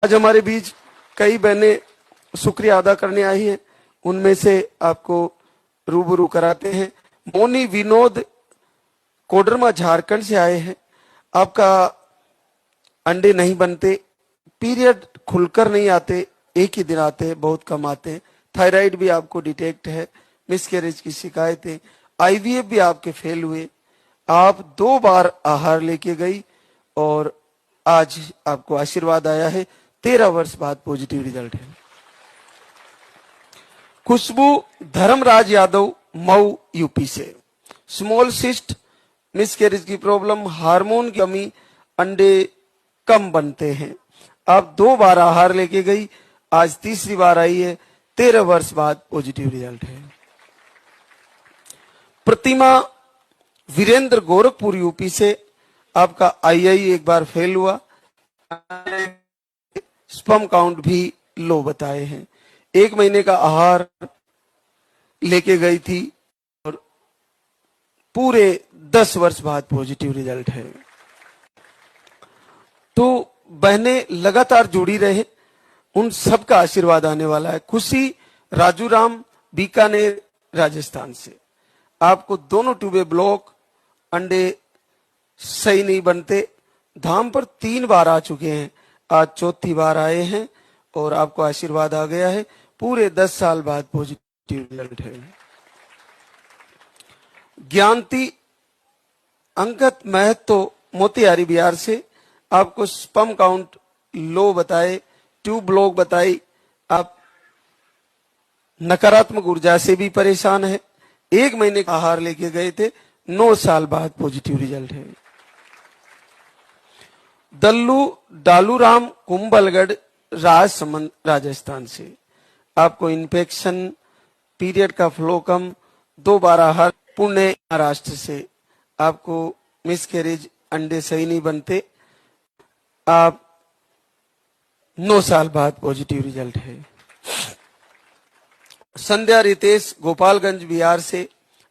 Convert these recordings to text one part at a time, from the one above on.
आज हमारे बीच कई बहनें शुक्रिया अदा करने आई हैं, उनमें से आपको रूबरू कराते हैं। मोनी विनोद कोडरमा झारखंड से आए हैं। आपका अंडे नहीं बनते, पीरियड खुलकर नहीं आते, एक ही दिन आते हैं, बहुत कम आते हैं। थायराइड भी आपको डिटेक्ट है, मिसकैरेज की शिकायतें, आईवीएफ भी आपके फेल हुए। आप 2 बार आहार लेके गई और आज आपको आशीर्वाद आया है। 13 वर्ष बाद पॉजिटिव रिजल्ट है। खुशबू धर्मराज यादव मऊ यूपी से, स्मॉल सिस्ट, मिसकैरेज की प्रॉब्लम, हार्मोन की कमी, अंडे कम बनते हैं। आप 2 बार आहार लेके गई, आज तीसरी बार आई है। 13 वर्ष बाद पॉजिटिव रिजल्ट है। प्रतिमा वीरेंद्र गोरखपुर यूपी से, आपका आईआई एक बार फेल हुआ, स्पर्म काउंट भी लो बताए हैं। 1 महीने का आहार लेके गई थी और पूरे 10 वर्ष बाद पॉजिटिव रिजल्ट है। तो बहनें लगातार जुड़ी रहे, उन सबका आशीर्वाद आने वाला है। खुशी राजूराम बीकानेर राजस्थान से, आपको दोनों ट्यूबे ब्लॉक, अंडे सही नहीं बनते, धाम पर 3 बार आ चुके हैं, आज 4थी बार आए हैं और आपको आशीर्वाद आ गया है। पूरे 10 साल बाद पॉजिटिव रिजल्ट है। ज्ञानती अंगत महतो मोतिहारी बिहार से, आपको स्पर्म काउंट लो बताए, ट्यूब ब्लॉक बताई, आप नकारात्मक ऊर्जा से भी परेशान है। 1 महीने का आहार लेके गए थे, 9 साल बाद पॉजिटिव रिजल्ट है। दल्लू डालूराम कुंभलगढ़ राजसमंद राजस्थान से, आपको इन्फेक्शन, पीरियड का फ्लो कम, 2 बार आहार। पुणे महाराष्ट्र से, आपको मिसकैरेज, अंडे सही नहीं बनते, आप 9 साल बाद पॉजिटिव रिजल्ट है। संध्या रितेश गोपालगंज बिहार से,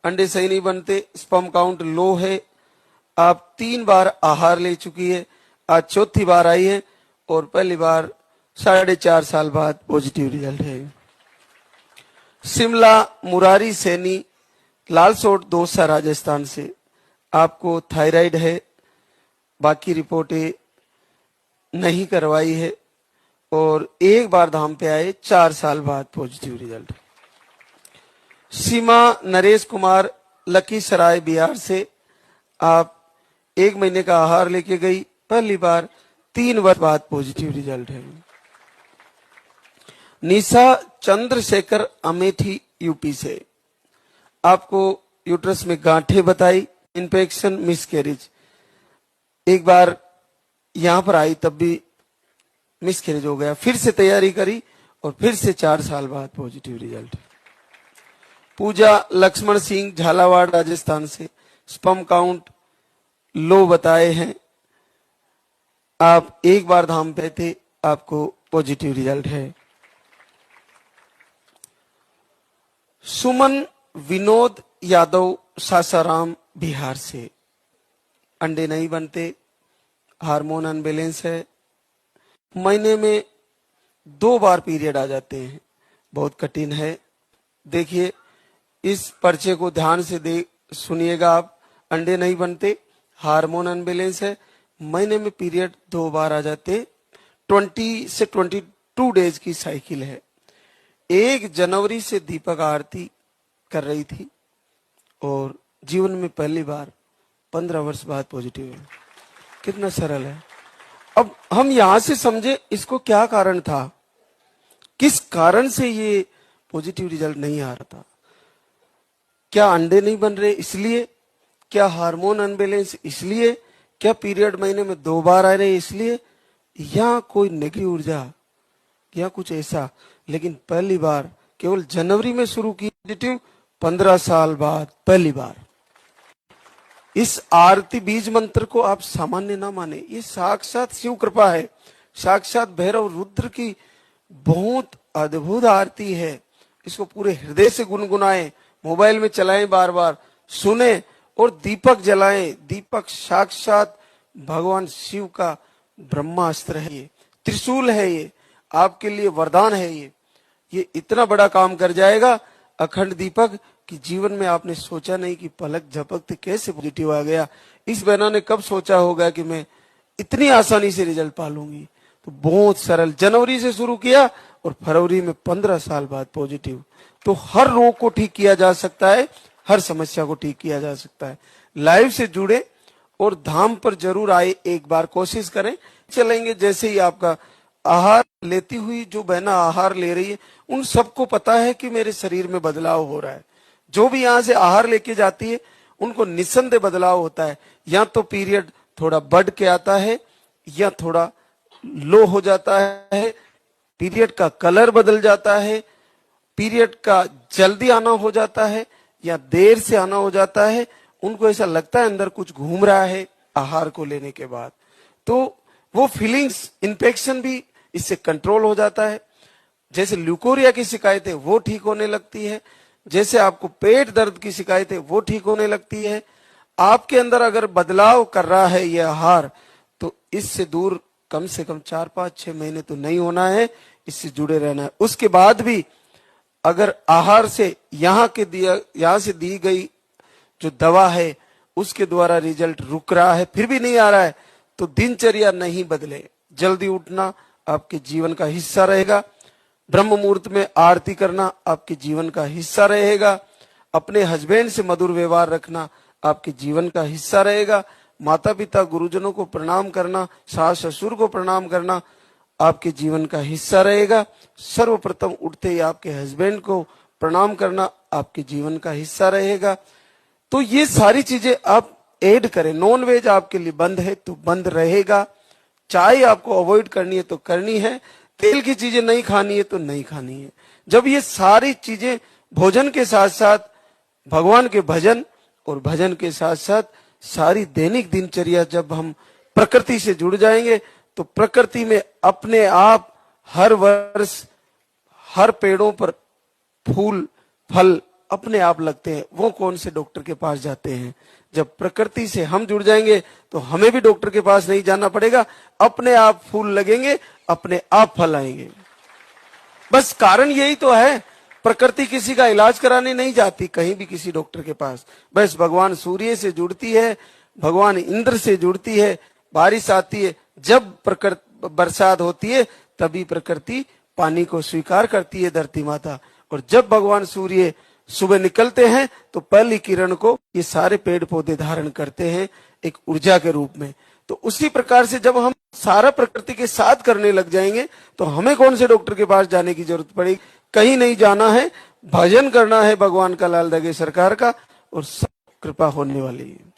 अंडे सही नहीं बनते, स्पर्म काउंट लो है, आप 3 बार आहार ले चुकी है, आज 4थी बार आई है और पहली बार 4.5 साल बाद पॉजिटिव रिजल्ट है। शिमला मुरारी सैनी लालसोट दौसा राजस्थान से, आपको थायराइड है, बाकी रिपोर्टें नहीं करवाई है और 1 बार धाम पे आए, 4 साल बाद पॉजिटिव रिजल्ट। सीमा नरेश कुमार लखीसराय बिहार से, आप 1 महीने का आहार लेके गई, पहली बार 3 वर्ष बाद पॉजिटिव रिजल्ट है। निशा चंद्रशेखर अमेठी यूपी से, आपको यूट्रस में गांठें बताई, इन्फेक्शन, मिसकैरेज। 1 बार यहां पर आई तब भी मिसकैरेज हो गया, फिर से तैयारी करी और फिर से 4 साल बाद पॉजिटिव रिजल्ट। पूजा लक्ष्मण सिंह झालावाड़ राजस्थान से, स्पर्म काउंट लो बताए हैं, आप 1 बार धाम पे थे, आपको पॉजिटिव रिजल्ट है। सुमन विनोद यादव सासाराम बिहार से, अंडे नहीं बनते, हार्मोन अनबैलेंस है, महीने में 2 बार पीरियड आ जाते हैं, बहुत कठिन है। देखिए इस पर्चे को ध्यान से सुनिएगा आप, अंडे नहीं बनते, हार्मोन अनबैलेंस है, महीने में पीरियड 2 बार आ जाते, 20 से 22 डेज की साइकिल है। 1 जनवरी से दीपक आरती कर रही थी और जीवन में पहली बार 15 वर्ष बाद पॉजिटिव है। कितना सरल है। अब हम यहां से समझे इसको क्या कारण था, किस कारण से ये पॉजिटिव रिजल्ट नहीं आ रहा था। क्या अंडे नहीं बन रहे इसलिए, क्या हार्मोन अनबैलेंस इसलिए, क्या पीरियड महीने में 2 बार आ रहे इसलिए, या कोई नेगेटिव ऊर्जा या कुछ ऐसा। लेकिन पहली बार केवल जनवरी में शुरू की पॉजिटिव, 15 साल बाद पहली बार। इस आरती बीज मंत्र को आप सामान्य ना माने, ये साक्षात शिव कृपा है, साक्षात भैरव रुद्र की बहुत अद्भुत आरती है। इसको पूरे हृदय से गुनगुनाएं, मोबाइल में चलाएं, बार बार सुने और दीपक जलाएं। दीपक साक्षात भगवान शिव का ब्रह्मास्त्र है। त्रिशूल है, ये आपके लिए वरदान है। ये इतना बड़ा काम कर जाएगा अखंड दीपक कि जीवन में आपने सोचा नहीं कि पलक झपकते कैसे पॉजिटिव आ गया। इस बहना ने कब सोचा होगा कि मैं इतनी आसानी से रिजल्ट पा लूंगी। तो बहुत सरल, जनवरी से शुरू किया और फरवरी में 15 साल बाद पॉजिटिव। तो हर रोग को ठीक किया जा सकता है, हर समस्या को ठीक किया जा सकता है। लाइव से जुड़े और धाम पर जरूर आए, एक बार कोशिश करें। चलेंगे जैसे ही आपका आहार लेती हुई जो बहना आहार ले रही है, उन सबको पता है कि मेरे शरीर में बदलाव हो रहा है। जो भी यहाँ से आहार लेके जाती है उनको निस्संदेह बदलाव होता है। या तो पीरियड थोड़ा बढ़ के आता है या थोड़ा लो हो जाता है, पीरियड का कलर बदल जाता है, पीरियड का जल्दी आना हो जाता है या देर से आना हो जाता है। उनको ऐसा लगता है अंदर कुछ घूम रहा है आहार को लेने के बाद। तो वो फीलिंग्स, इन्फेक्शन भी इससे कंट्रोल हो जाता है। जैसे ल्यूकोरिया की शिकायत है वो ठीक होने लगती है, जैसे आपको पेट दर्द की शिकायत है वो ठीक होने लगती है। आपके अंदर अगर बदलाव कर रहा है ये आहार, तो इससे दूर कम से कम 4-5-6 महीने तो नहीं होना है, इससे जुड़े रहना है। उसके बाद भी अगर आहार से यहाँ से दी गई जो दवा है उसके द्वारा रिजल्ट रुक रहा है, फिर भी नहीं आ रहा है, तो दिनचर्या नहीं बदले, जल्दी उठना आपके जीवन का हिस्सा रहेगा। ब्रह्म मुहूर्त में आरती करना आपके जीवन का हिस्सा रहेगा। अपने हस्बैंड से मधुर व्यवहार रखना आपके जीवन का हिस्सा रहेगा। माता पिता गुरुजनों को प्रणाम करना, सास ससुर को प्रणाम करना आपके जीवन का हिस्सा रहेगा। सर्वप्रथम उठते ही आपके हस्बैंड को प्रणाम करना आपके जीवन का हिस्सा रहेगा। तो ये सारी चीजें आप ऐड करें। नॉन वेज आपके लिए बंद है तो बंद रहेगा, चाय आपको अवॉइड करनी है तो करनी है, तेल की चीजें नहीं खानी है तो नहीं खानी है। जब ये सारी चीजें भोजन के साथ साथ भगवान के भजन और भजन के साथ साथ सारी दैनिक दिनचर्या जब हम प्रकृति से जुड़ जाएंगे, तो प्रकृति में अपने आप हर वर्ष हर पेड़ों पर फूल फल अपने आप लगते हैं। वो कौन से डॉक्टर के पास जाते हैं? जब प्रकृति से हम जुड़ जाएंगे तो हमें भी डॉक्टर के पास नहीं जाना पड़ेगा, अपने आप फूल लगेंगे, अपने आप फल आएंगे। बस कारण यही तो है, प्रकृति किसी का इलाज कराने नहीं जाती कहीं भी किसी डॉक्टर के पास। बस भगवान सूर्य से जुड़ती है, भगवान इंद्र से जुड़ती है, बारिश आती है, जब प्रकृति बरसात होती है तभी प्रकृति पानी को स्वीकार करती है धरती माता। और जब भगवान सूर्य सुबह निकलते हैं तो पहली किरण को ये सारे पेड़ पौधे धारण करते हैं एक ऊर्जा के रूप में। तो उसी प्रकार से जब हम सारा प्रकृति के साथ करने लग जाएंगे तो हमें कौन से डॉक्टर के पास जाने की जरूरत पड़ेगी? कहीं नहीं जाना है, भजन करना है भगवान का, लाल दगे सरकार का, और सब कृपा होने वाली है।